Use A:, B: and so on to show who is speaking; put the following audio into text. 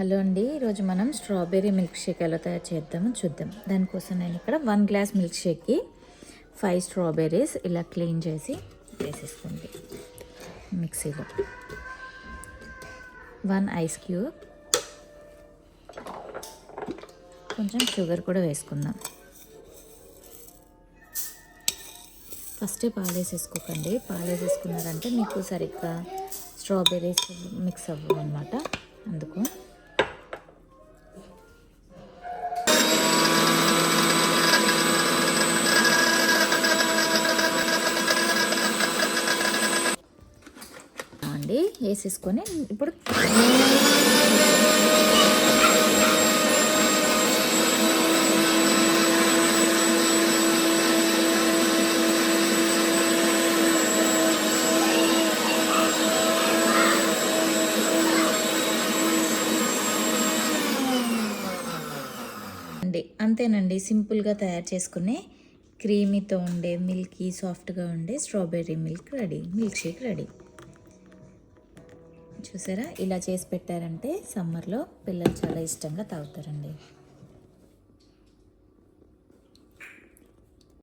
A: Hello అండి, ఈరోజు మనం స్ట్రాబెర్రీ మిల్క్ షేక్ ఎలా తయారు చేద్దామో చూద్దాం. దానికోసం నేను ఇక్కడ 1 గ్లాస్ మిల్క్ షేక్కి 5 స్ట్రాబెర్రీస్ ఇలా క్లీన్ చేసి వేసేసుకోండి. మిక్సీలో 1 ఐస్ క్యూబ్, కొంచెం షుగర్ కూడా వేసుకుందాం. ఫస్టే పాలు వేసేసుకోకండి. పాలు వేసేసుకున్నారంటే మీకు సరిగ్గా స్ట్రాబెర్రీస్ మిక్స్ అవ్వవు అనమాట. అందుకు అండి వేసేసుకొని ఇప్పుడు అంతేనండి, సింపుల్గా తయారు చేసుకునే క్రీమీతో ఉండే మిల్కీ సాఫ్ట్గా ఉండే స్ట్రాబెర్రీ మిల్క్ షేక్ రెడీ. చూసారా, ఇలా చేసి పెట్టారంటే సమ్మర్లో పిల్లలు చాలా ఇష్టంగా తాగుతారండి.